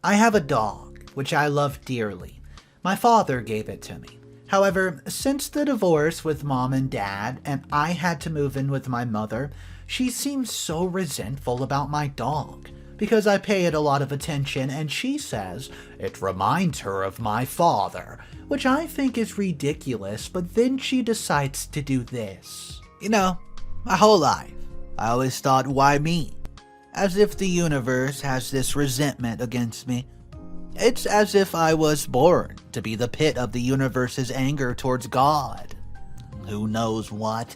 I have a dog, which I love dearly. My father gave it to me. However, since the divorce with mom and dad, and I had to move in with my mother, she seems so resentful about my dog, because I pay it a lot of attention and she says it reminds her of my father, which I think is ridiculous, but then she decides to do this. My whole life, I always thought, why me? As if the universe has this resentment against me. It's as if I was born to be the pit of the universe's anger towards God. Who knows what?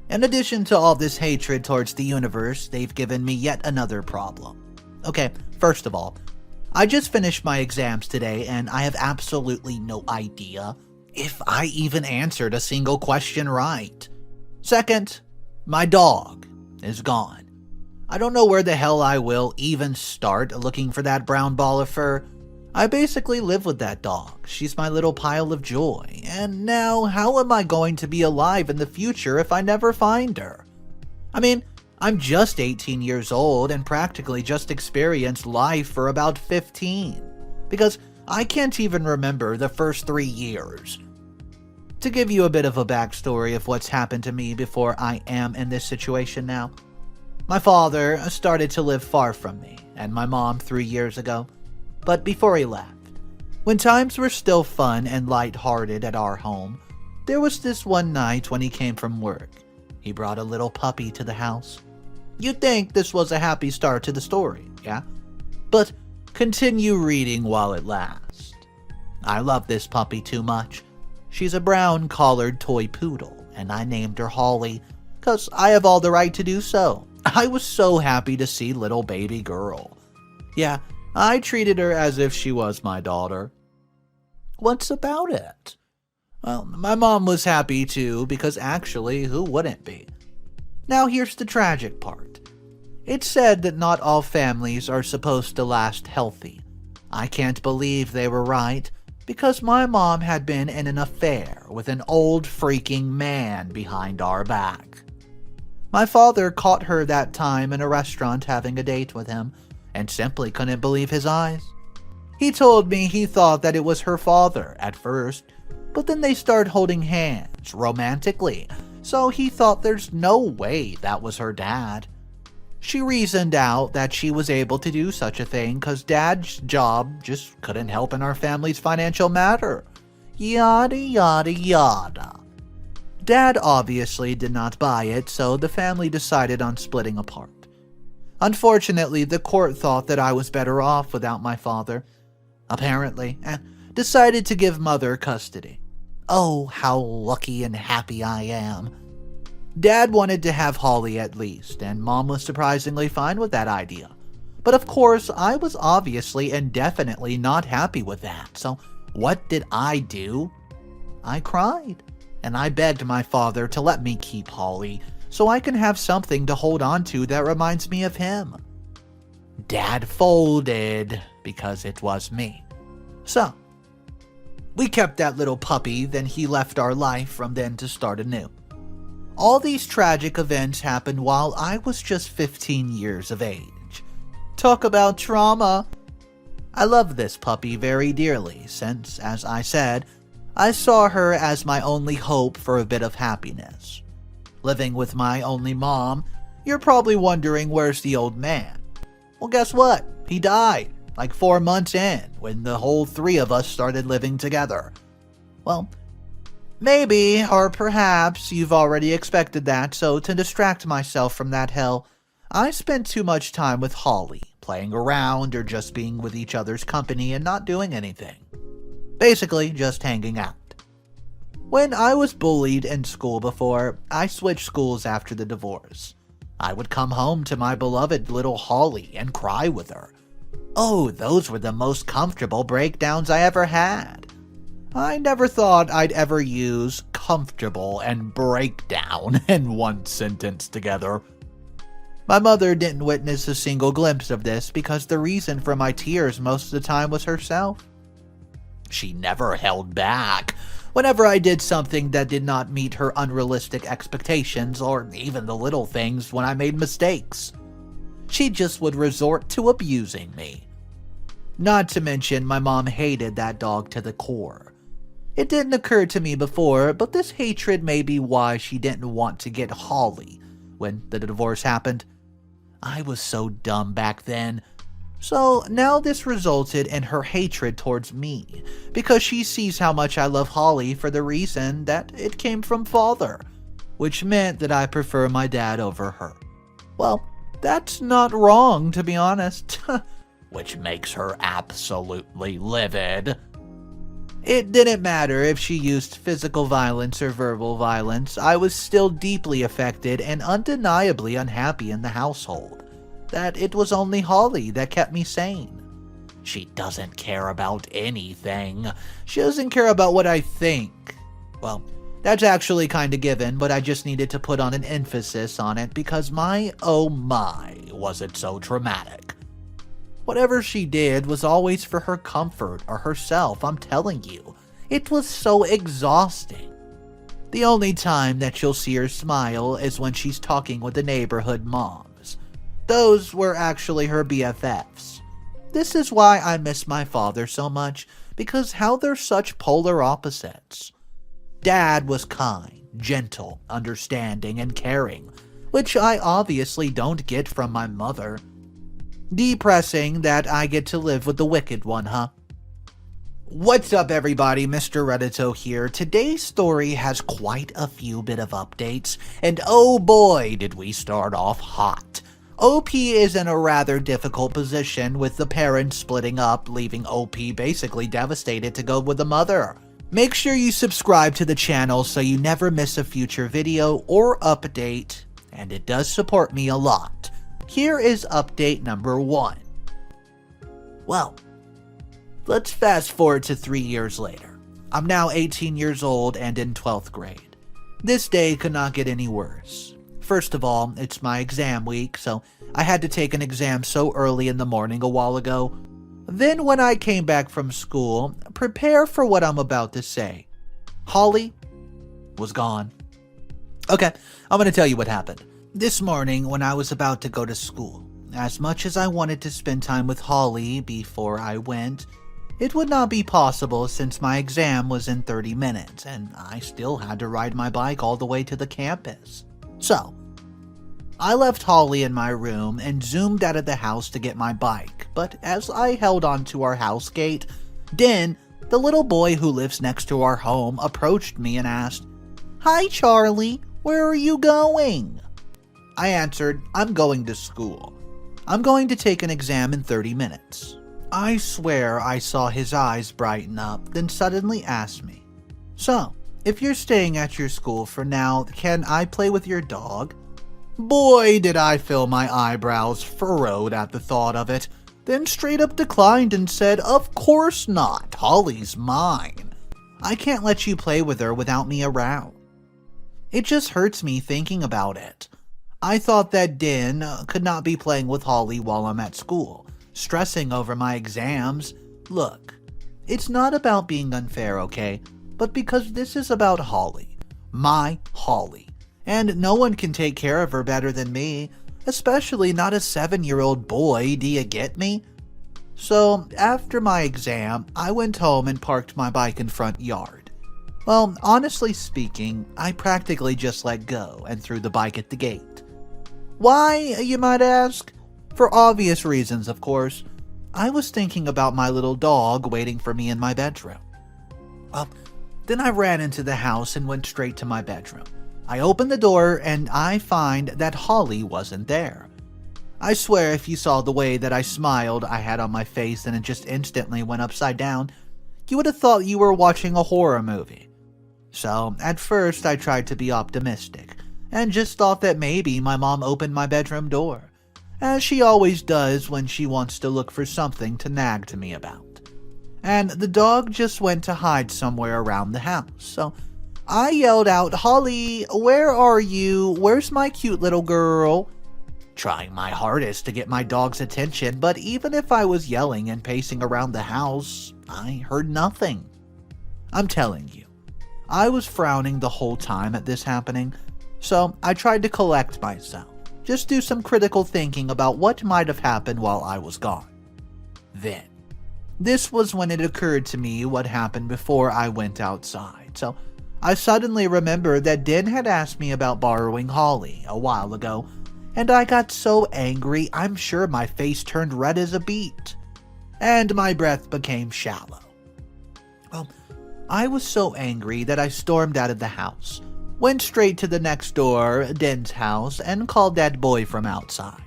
In addition to all this hatred towards the universe, they've given me yet another problem. Okay, first of all, I just finished my exams today and I have absolutely no idea if I even answered a single question right. Second, my dog is gone. I don't know where the hell I will even start looking for that brown ball of fur. I basically live with that dog. She's my little pile of joy. And now, how am I going to be alive in the future if I never find her? I mean, I'm just 18 years old and practically just experienced life for about 15. Because I can't even remember the first 3 years. To give you a bit of a backstory of what's happened to me before I am in this situation now. My father started to live far from me and my mom 3 years ago. But before he left, when times were still fun and lighthearted at our home, there was this one night when he came from work. He brought a little puppy to the house. You'd think this was a happy start to the story, yeah? But continue reading while it lasts. I love this puppy too much. She's a brown collared toy poodle, and I named her Holly, 'cause I have all the right to do so. I was so happy to see little baby girl. Yeah, I treated her as if she was my daughter. What's about it? Well, my mom was happy too, because actually, who wouldn't be? Now here's the tragic part. It's said that not all families are supposed to last healthy. I can't believe they were right, because my mom had been in an affair with an old freaking man behind our back. My father caught her that time in a restaurant having a date with him, and simply couldn't believe his eyes. He told me he thought that it was her father at first, but then they started holding hands romantically, so he thought there's no way that was her dad. She reasoned out that she was able to do such a thing because dad's job just couldn't help in our family's financial matter. Yada yada yada. Dad obviously did not buy it, so the family decided on splitting apart. Unfortunately, the court thought that I was better off without my father, apparently, and decided to give mother custody. Oh, how lucky and happy I am. Dad wanted to have Holly at least, and Mom was surprisingly fine with that idea. But of course, I was obviously and definitely not happy with that, so what did I do? I cried, and I begged my father to let me keep Holly, so I can have something to hold on to that reminds me of him. Dad folded, because it was me. So, we kept that little puppy, then he left our life from then to start anew. All these tragic events happened while I was just 15 years of age. Talk about trauma. I love this puppy very dearly since, as I said, I saw her as my only hope for a bit of happiness. Living with my only mom, you're probably wondering where's the old man. Well, guess what? He died like 4 months in when the whole 3 of us started living together. Well, maybe, or perhaps, you've already expected that, so to distract myself from that hell, I spent too much time with Holly, playing around or just being with each other's company and not doing anything. Basically, just hanging out. When I was bullied in school before, I switched schools after the divorce. I would come home to my beloved little Holly and cry with her. Oh, those were the most comfortable breakdowns I ever had. I never thought I'd ever use comfortable and breakdown in one sentence together. My mother didn't witness a single glimpse of this because the reason for my tears most of the time was herself. She never held back whenever I did something that did not meet her unrealistic expectations, or even the little things when I made mistakes. She just would resort to abusing me. Not to mention, my mom hated that dog to the core. It didn't occur to me before, but this hatred may be why she didn't want to get Holly when the divorce happened. I was so dumb back then. So now this resulted in her hatred towards me, because she sees how much I love Holly for the reason that it came from father, which meant that I prefer my dad over her. Well, that's not wrong, to be honest. Which makes her absolutely livid. It didn't matter if she used physical violence or verbal violence, I was still deeply affected and undeniably unhappy in the household. That it was only Holly that kept me sane. She doesn't care about anything. She doesn't care about what I think. Well, that's actually kinda given, but I just needed to put on an emphasis on it because oh my, was it so traumatic. Whatever she did was always for her comfort or herself, I'm telling you. It was so exhausting. The only time that you'll see her smile is when she's talking with the neighborhood moms. Those were actually her BFFs. This is why I miss my father so much, because how they're such polar opposites. Dad was kind, gentle, understanding, and caring, which I obviously don't get from my mother. Depressing that I get to live with the wicked one, huh? What's up, everybody? Mr. Reddito here. Today's story has quite a few bit of updates, and oh boy, did we start off hot. OP is in a rather difficult position with the parents splitting up, leaving OP basically devastated to go with the mother. Make sure you subscribe to the channel so you never miss a future video or update, and it does support me a lot. Here is update number 1. Well, let's fast forward to 3 years later. I'm now 18 years old and in 12th grade. This day could not get any worse. First of all, it's my exam week, so I had to take an exam so early in the morning a while ago. Then when I came back from school, prepare for what I'm about to say. Holly was gone. Okay, I'm going to tell you what happened. This morning, when I was about to go to school, as much as I wanted to spend time with Holly before I went, it would not be possible since my exam was in 30 minutes and I still had to ride my bike all the way to the campus. So, I left Holly in my room and zoomed out of the house to get my bike, but as I held onto our house gate, Den, the little boy who lives next to our home, approached me and asked, "Hi, Charlie, where are you going?" I answered, "I'm going to school. I'm going to take an exam in 30 minutes. I swear I saw his eyes brighten up, then suddenly asked me, "So, if you're staying at your school for now, can I play with your dog?" Boy, did I feel my eyebrows furrowed at the thought of it, then straight up declined and said, "Of course not. Holly's mine. I can't let you play with her without me around." It just hurts me thinking about it. I thought that Den could not be playing with Holly while I'm at school, stressing over my exams. Look, it's not about being unfair, okay? But because this is about Holly. My Holly. And no one can take care of her better than me, especially not a 7-year-old boy, do you get me? So, after my exam, I went home and parked my bike in front yard. Well, honestly speaking, I practically just let go and threw the bike at the gate. Why, you might ask? For obvious reasons, of course. I was thinking about my little dog waiting for me in my bedroom. Well, then I ran into the house and went straight to my bedroom. I opened the door and I find that Holly wasn't there. I swear if you saw the way that I smiled I had on my face and it just instantly went upside down, you would have thought you were watching a horror movie. So, at first I tried to be optimistic, and just thought that maybe my mom opened my bedroom door, as she always does when she wants to look for something to nag to me about. And the dog just went to hide somewhere around the house, so I yelled out, "Holly, where are you? Where's my cute little girl?" Trying my hardest to get my dog's attention, but even if I was yelling and pacing around the house, I heard nothing. I'm telling you, I was frowning the whole time at this happening, so I tried to collect myself, just do some critical thinking about what might have happened while I was gone. Then, This was when it occurred to me what happened before I went outside. So I suddenly remembered that Den had asked me about borrowing Holly a while ago, and I got so angry I'm sure my face turned red as a beet, and my breath became shallow. Well, I was so angry that I stormed out of the house, went straight to the next door, Den's house, and called that boy from outside.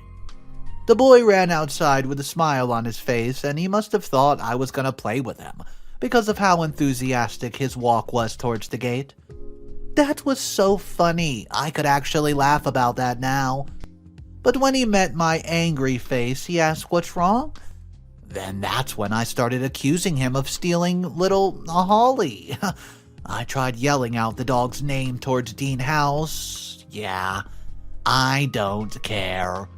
The boy ran outside with a smile on his face, and he must have thought I was going to play with him because of how enthusiastic his walk was towards the gate. That was so funny. I could actually laugh about that now. But when he met my angry face, he asked, "What's wrong?" Then that's when I started accusing him of stealing little Holly. I tried yelling out the dog's name towards Dean House. Yeah, I don't care.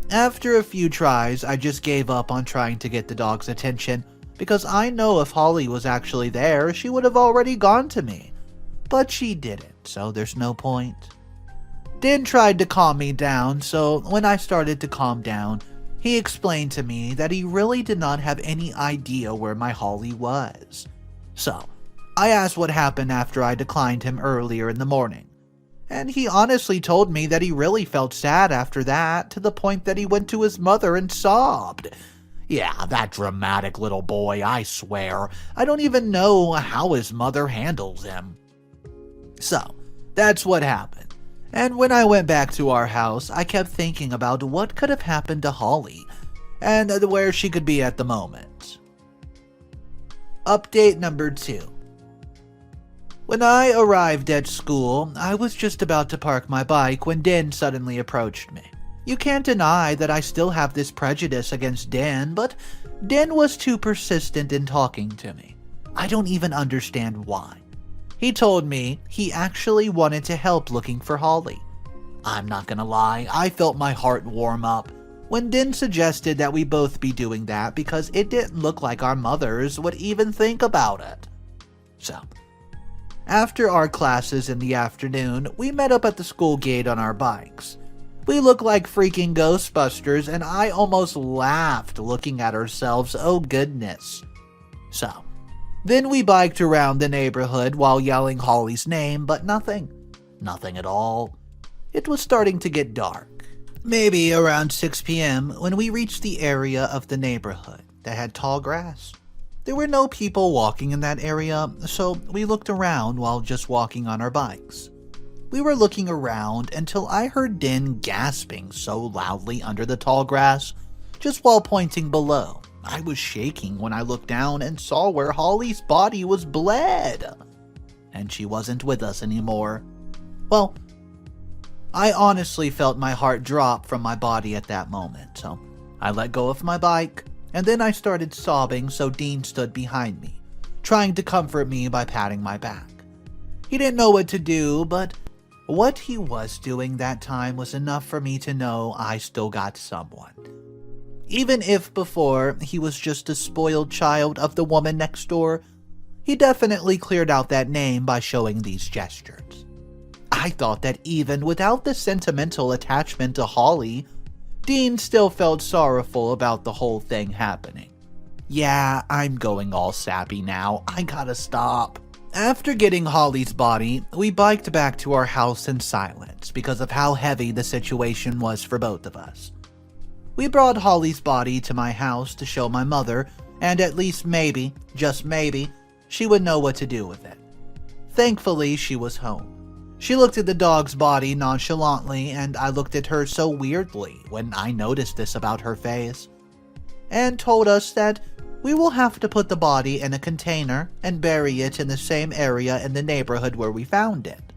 After a few tries, I just gave up on trying to get the dog's attention, because I know if Holly was actually there, she would have already gone to me. But she didn't, so there's no point. Dan tried to calm me down, so when I started to calm down, he explained to me that he really did not have any idea where my Holly was. So, I asked what happened after I declined him earlier in the morning. And he honestly told me that he really felt sad after that, to the point that he went to his mother and sobbed. Yeah, that dramatic little boy, I swear. I don't even know how his mother handles him. So, that's what happened. And when I went back to our house, I kept thinking about what could have happened to Holly, and where she could be at the moment. Update number 2. When I arrived at school, I was just about to park my bike when Den suddenly approached me. You can't deny that I still have this prejudice against Den, but Den was too persistent in talking to me. I don't even understand why. He told me he actually wanted to help looking for Holly. I'm not gonna lie, I felt my heart warm up when Den suggested that we both be doing that because it didn't look like our mothers would even think about it. So, after our classes in the afternoon, we met up at the school gate on our bikes. We looked like freaking Ghostbusters, and I almost laughed looking at ourselves, oh goodness. So, then we biked around the neighborhood while yelling Holly's name, but nothing. Nothing at all. It was starting to get dark. Maybe around 6 p.m. when we reached the area of the neighborhood that had tall grass. There were no people walking in that area, so we looked around while just walking on our bikes. We were looking around until I heard Den gasping so loudly under the tall grass, just while pointing below. I was shaking when I looked down and saw where Holly's body was bled. And she wasn't with us anymore. Well, I honestly felt my heart drop from my body at that moment, so I let go of my bike, and then I started sobbing, so Dean stood behind me, trying to comfort me by patting my back. He didn't know what to do, but what he was doing that time was enough for me to know I still got someone. Even if before he was just a spoiled child of the woman next door, he definitely cleared out that name by showing these gestures. I thought that even without the sentimental attachment to Holly, Dean still felt sorrowful about the whole thing happening. Yeah, I'm going all sappy now. I gotta stop. After getting Holly's body, we biked back to our house in silence because of how heavy the situation was for both of us. We brought Holly's body to my house to show my mother, and at least maybe, just maybe, she would know what to do with it. Thankfully, she was home. She looked at the dog's body nonchalantly, and I looked at her so weirdly when I noticed this about her face, and told us that we will have to put the body in a container and bury it in the same area in the neighborhood where we found it.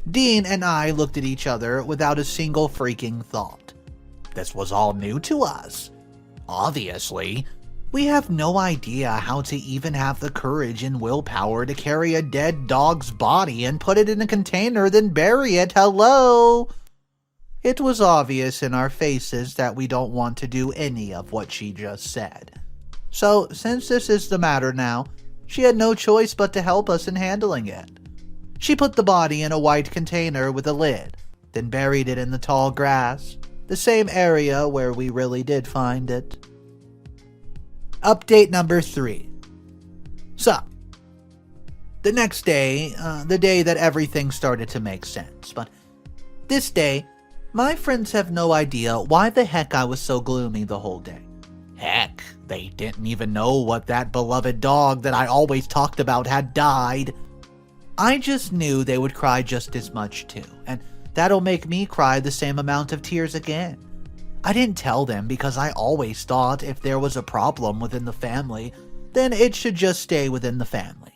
Dean and I looked at each other without a single freaking thought. This was all new to us. Obviously, we have no idea how to even have the courage and willpower to carry a dead dog's body and put it in a container, then bury it. Hello? It was obvious in our faces that we don't want to do any of what she just said. So, since this is the matter now, she had no choice but to help us in handling it. She put the body in a white container with a lid, then buried it in the tall grass, the same area where we really did find it. Update number 3. So, the next day, the day that everything started to make sense, but this day, my friends have no idea why the heck I was so gloomy the whole day. Heck, they didn't even know what that beloved dog that I always talked about had died. I just knew they would cry just as much too, and that'll make me cry the same amount of tears again. I didn't tell them because I always thought if there was a problem within the family, then it should just stay within the family.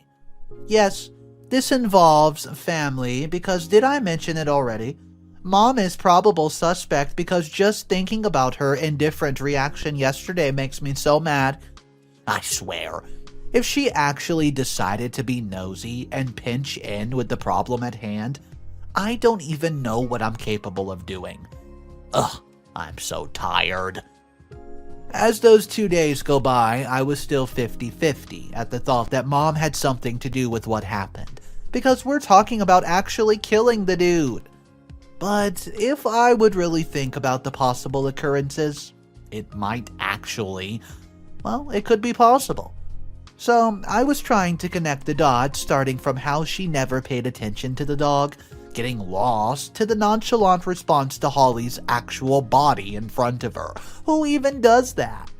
Yes, this involves family because did I mention it already? Mom is probable suspect because just thinking about her indifferent reaction yesterday makes me so mad. I swear, if she actually decided to be nosy and pinch in with the problem at hand, I don't even know what I'm capable of doing. Ugh, I'm so tired. As those 2 days go by, I was still 50-50 at the thought that Mom had something to do with what happened, because we're talking about actually killing the dude. But if I would really think about the possible occurrences, it might actually, well, it could be possible. So I was trying to connect the dots, starting from how she never paid attention to the dog, getting lost, to the nonchalant response to Holly's actual body in front of her. Who even does that?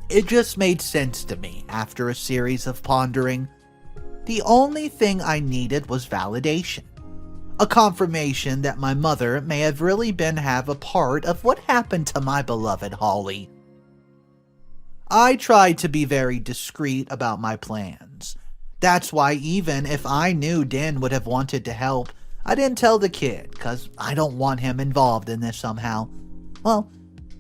It just made sense to me after a series of pondering. The only thing I needed was validation. A confirmation that my mother may have really been a part of what happened to my beloved Holly. I tried to be very discreet about my plans. That's why even if I knew Den would have wanted to help, I didn't tell the kid, cause I don't want him involved in this somehow. Well,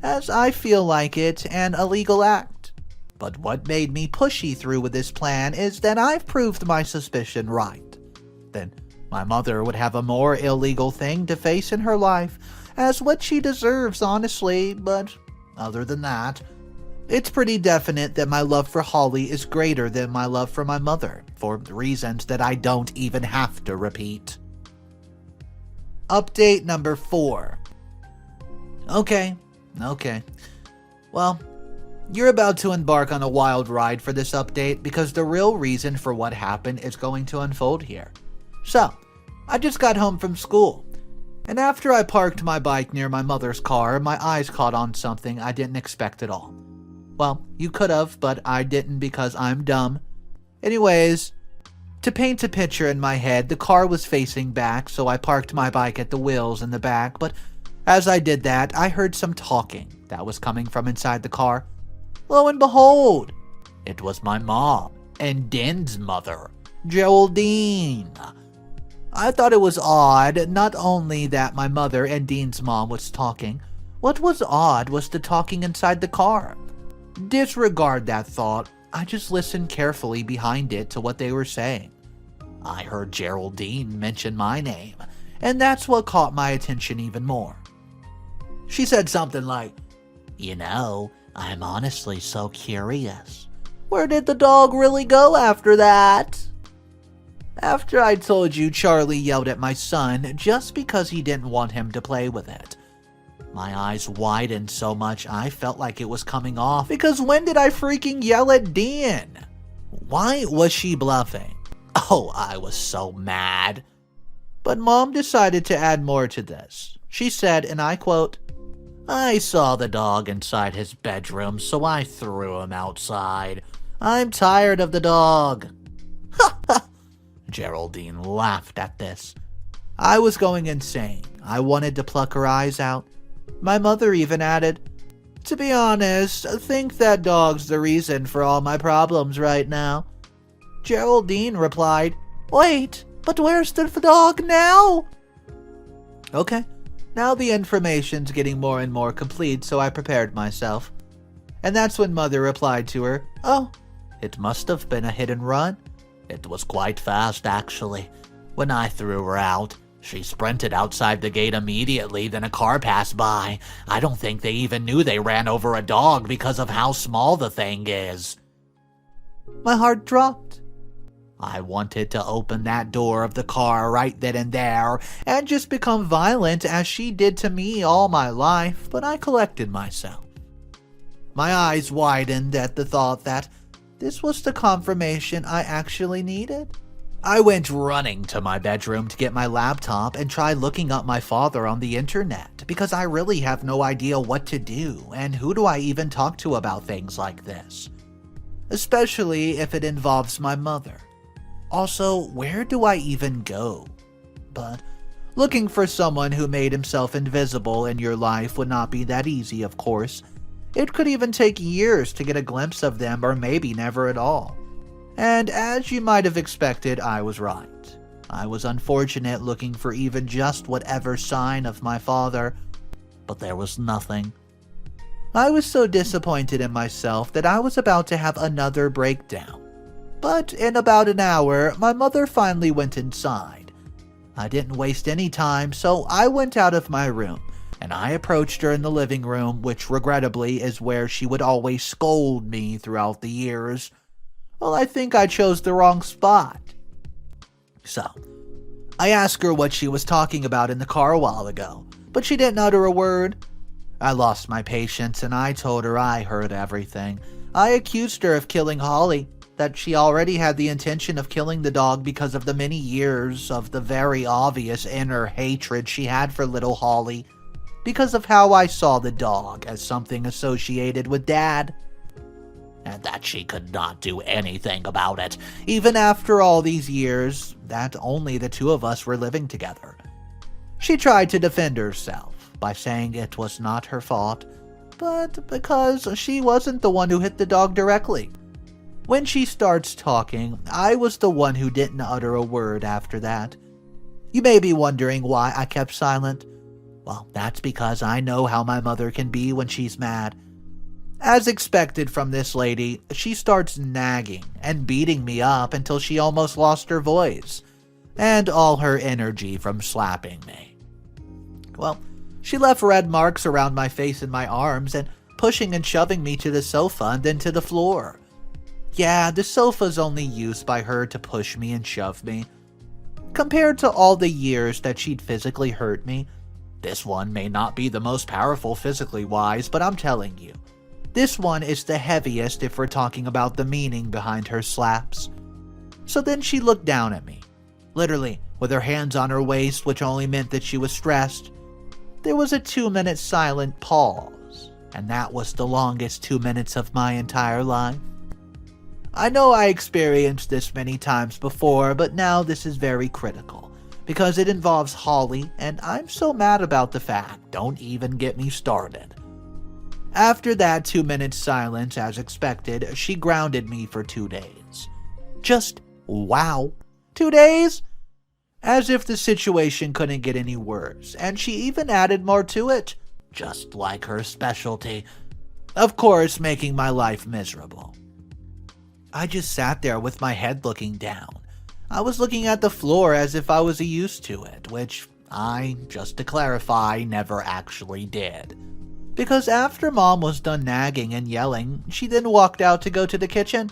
as I feel like it an illegal act. But what made me pushy through with this plan is that I've proved my suspicion right. Then my mother would have a more illegal thing to face in her life, as what she deserves honestly, but other than that, it's pretty definite that my love for Holly is greater than my love for my mother, for reasons that I don't even have to repeat. Update number 4. Okay. Well, you're about to embark on a wild ride for this update because the real reason for what happened is going to unfold here. So, I just got home from school, and after I parked my bike near my mother's car, my eyes caught on something I didn't expect at all. Well, you could have, but I didn't because I'm dumb. Anyways, to paint a picture in my head, the car was facing back, so I parked my bike at the wheels in the back, but as I did that, I heard some talking that was coming from inside the car. Lo and behold, it was my mom and Den's mother, Geraldine. I thought it was odd, not only that my mother and Dean's mom was talking, what was odd was the talking inside the car. Disregard that thought, I just listened carefully behind it to what they were saying. I heard Geraldine mention my name, and that's what caught my attention even more. She said something like, "You know, I'm honestly so curious. Where did the dog really go after that?" After I told you Charlie yelled at my son just because he didn't want him to play with it, my eyes widened so much I felt like it was coming off because when did I freaking yell at Dean? Why was she bluffing? Oh, I was so mad. But Mom decided to add more to this. She said, and I quote, "I saw the dog inside his bedroom, so I threw him outside. I'm tired of the dog." Ha ha! Geraldine laughed at this. I was going insane. I wanted to pluck her eyes out. My mother even added, "To be honest, I think that dog's the reason for all my problems right now." Geraldine replied, "Wait, but where's the dog now?" Okay, now the information's getting more and more complete, so I prepared myself. And that's when Mother replied to her, "Oh, it must have been a hit and run. It was quite fast, actually. When I threw her out, she sprinted outside the gate immediately, then a car passed by. I don't think they even knew they ran over a dog because of how small the thing is." My heart dropped. I wanted to open that door of the car right then and there and just become violent as she did to me all my life, but I collected myself. My eyes widened at the thought that this was the confirmation I actually needed. I went running to my bedroom to get my laptop and try looking up my father on the internet because I really have no idea what to do and who do I even talk to about things like this, especially if it involves my mother. Also, where do I even go? But looking for someone who made himself invisible in your life would not be that easy, of course. It could even take years to get a glimpse of them, or maybe never at all. And as you might have expected, I was right. I was unfortunate looking for even just whatever sign of my father, but there was nothing. I was so disappointed in myself that I was about to have another breakdown. But in about an hour, my mother finally went inside. I didn't waste any time, so I went out of my room, and I approached her in the living room, which regrettably is where she would always scold me throughout the years. Well, I think I chose the wrong spot. So, I asked her what she was talking about in the car a while ago, but she didn't utter a word. I lost my patience and I told her I heard everything. I accused her of killing Holly, that she already had the intention of killing the dog because of the many years of the very obvious inner hatred she had for little Holly, because of how I saw the dog as something associated with Dad, and that she could not do anything about it, even after all these years that only the two of us were living together. She tried to defend herself by saying it was not her fault, but because she wasn't the one who hit the dog directly. When she starts talking, I was the one who didn't utter a word after that. You may be wondering why I kept silent. Well, that's because I know how my mother can be when she's mad. As expected from this lady, she starts nagging and beating me up until she almost lost her voice and all her energy from slapping me. Well, she left red marks around my face and my arms and pushing and shoving me to the sofa and then to the floor. Yeah, the sofa's only used by her to push me and shove me. Compared to all the years that she'd physically hurt me, this one may not be the most powerful physically wise, but I'm telling you, this one is the heaviest if we're talking about the meaning behind her slaps. So then she looked down at me, literally with her hands on her waist, which only meant that she was stressed. There was a 2-minute silent pause, and that was the longest 2 minutes of my entire life. I know I experienced this many times before, but now this is very critical, because it involves Holly, and I'm so mad about the fact. Don't even get me started. After that 2-minute silence, as expected, she grounded me for 2 days. Just wow. 2 days? As if the situation couldn't get any worse, and she even added more to it, just like her specialty. Of course, making my life miserable. I just sat there with my head looking down. I was looking at the floor as if I was used to it, which I, just to clarify, never actually did. Because after Mom was done nagging and yelling, she then walked out to go to the kitchen.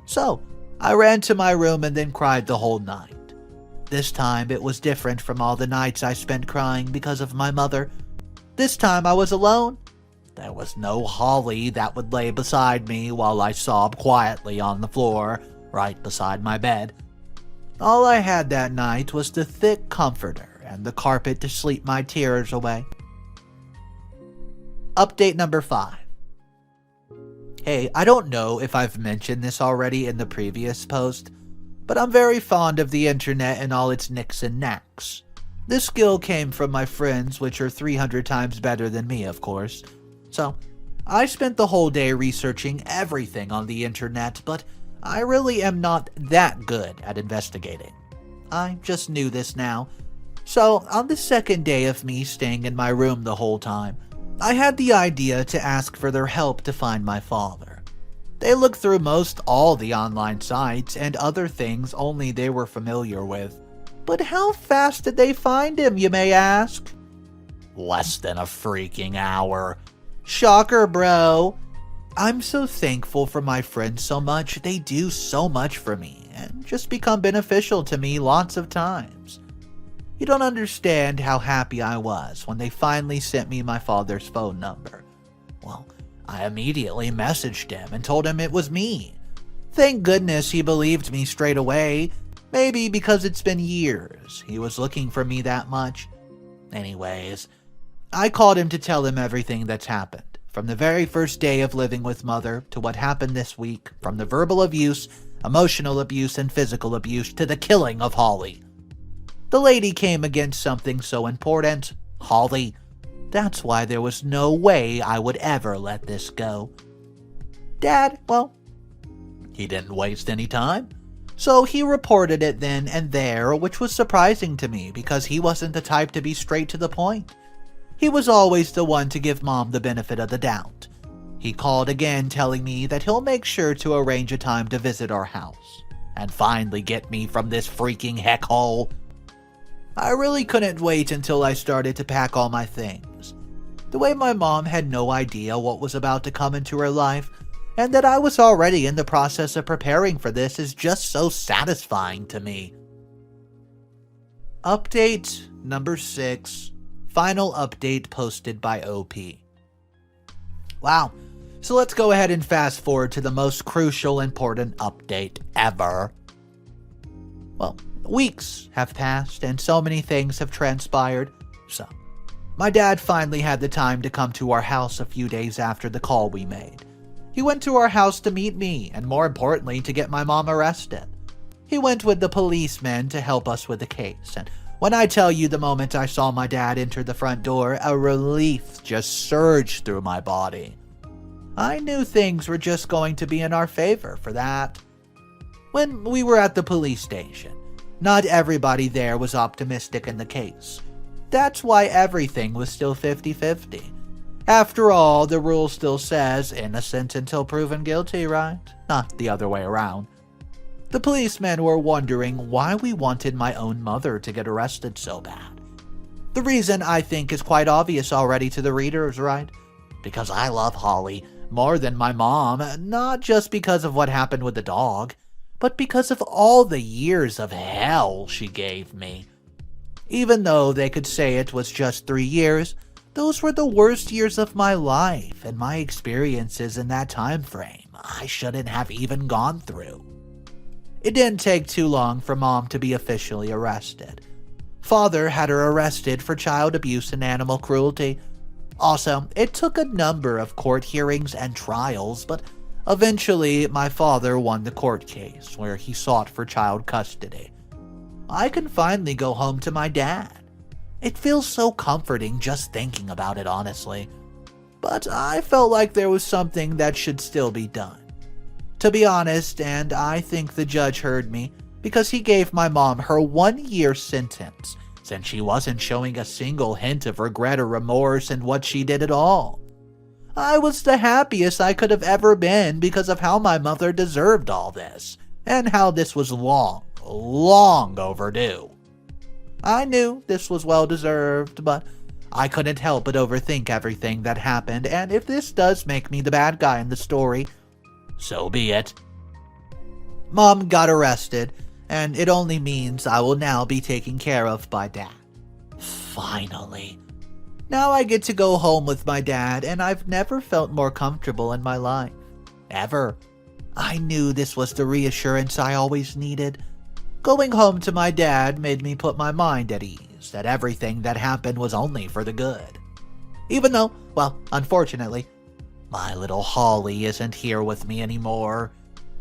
So, I ran to my room and then cried the whole night. This time it was different from all the nights I spent crying because of my mother. This time I was alone. There was no Holly that would lay beside me while I sobbed quietly on the floor, right beside my bed. All I had that night was the thick comforter and the carpet to sleep my tears away. Update number 5. Hey, I don't know if I've mentioned this already in the previous post, but I'm very fond of the internet and all its nicks and knacks. This skill came from my friends, which are 300 times better than me, of course. So, I spent the whole day researching everything on the internet, but I really am not that good at investigating. I just knew this now. So, on the second day of me staying in my room the whole time, I had the idea to ask for their help to find my father. They looked through most all the online sites and other things only they were familiar with. But how fast did they find him, you may ask? Less than a freaking hour. Shocker, bro. I'm so thankful for my friends so much. They do so much for me and just become beneficial to me lots of times. You don't understand how happy I was when they finally sent me my father's phone number. Well, I immediately messaged him and told him it was me. Thank goodness he believed me straight away. Maybe because it's been years he was looking for me that much. Anyways, I called him to tell him everything that's happened, from the very first day of living with Mother to what happened this week, from the verbal abuse, emotional abuse, and physical abuse to the killing of Holly. The lady came against something so important, Holly. That's why there was no way I would ever let this go. Dad, well, he didn't waste any time. So he reported it then and there, which was surprising to me because he wasn't the type to be straight to the point. He was always the one to give Mom the benefit of the doubt. He called again telling me that he'll make sure to arrange a time to visit our house and finally get me from this freaking heck hole. I really couldn't wait until I started to pack all my things. The way my mom had no idea what was about to come into her life, and that I was already in the process of preparing for this is just so satisfying to me. Update number 6. Final update posted by OP. Wow, so let's go ahead and fast forward to the most crucial, important update ever. Well, weeks have passed and so many things have transpired. So, my dad finally had the time to come to our house a few days after the call we made. He went to our house to meet me and, more importantly, to get my mom arrested. He went with the policemen to help us with the case, and when I tell you the moment I saw my dad enter the front door, a relief just surged through my body. I knew things were just going to be in our favor for that. When we were at the police station, not everybody there was optimistic in the case. That's why everything was still 50-50. After all, the rule still says innocent until proven guilty, right? Not the other way around. The policemen were wondering why we wanted my own mother to get arrested so bad. The reason, I think, is quite obvious already to the readers, right? Because I love Holly more than my mom, not just because of what happened with the dog, but because of all the years of hell she gave me. Even though they could say it was just 3 years, those were the worst years of my life and my experiences in that time frame I shouldn't have even gone through. It didn't take too long for Mom to be officially arrested. Father had her arrested for child abuse and animal cruelty. Also, it took a number of court hearings and trials, but eventually my father won the court case where he sought for child custody. I can finally go home to my dad. It feels so comforting just thinking about it, honestly. But I felt like there was something that should still be done. To be honest, and I think the judge heard me, because he gave my mom her 1-year sentence, since she wasn't showing a single hint of regret or remorse in what she did at all. I was the happiest I could have ever been because of how my mother deserved all this, and how this was long overdue. I knew this was well-deserved, but I couldn't help but overthink everything that happened, and if this does make me the bad guy in the story, so be it. Mom got arrested, and it only means I will now be taken care of by Dad. Finally. Now I get to go home with my dad, and I've never felt more comfortable in my life. Ever. I knew this was the reassurance I always needed. Going home to my dad made me put my mind at ease that everything that happened was only for the good. Even though, well, unfortunately, my little Holly isn't here with me anymore.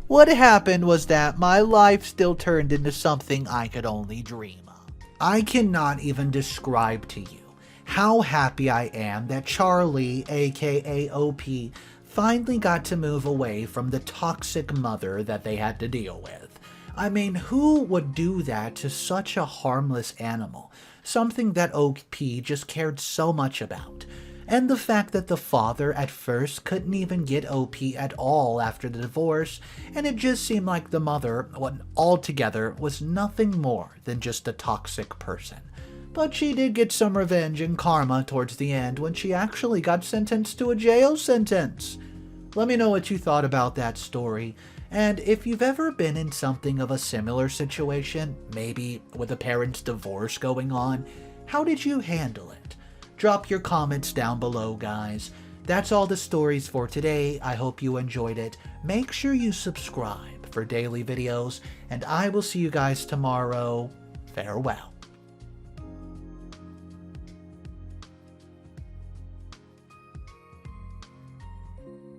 What happened was that my life still turned into something I could only dream of. I cannot even describe to you how happy I am that Charlie, aka OP, finally got to move away from the toxic mother that they had to deal with. I mean, who would do that to such a harmless animal? Something that OP just cared so much about. And the fact that the father at first couldn't even get OP at all after the divorce, and it just seemed like the mother, altogether, was nothing more than just a toxic person. But she did get some revenge and karma towards the end when she actually got sentenced to a jail sentence. Let me know what you thought about that story. And if you've ever been in something of a similar situation, maybe with a parent's divorce going on, how did you handle it? Drop your comments down below, guys. That's all the stories for today. I hope you enjoyed it. Make sure you subscribe for daily videos, and I will see you guys tomorrow. Farewell.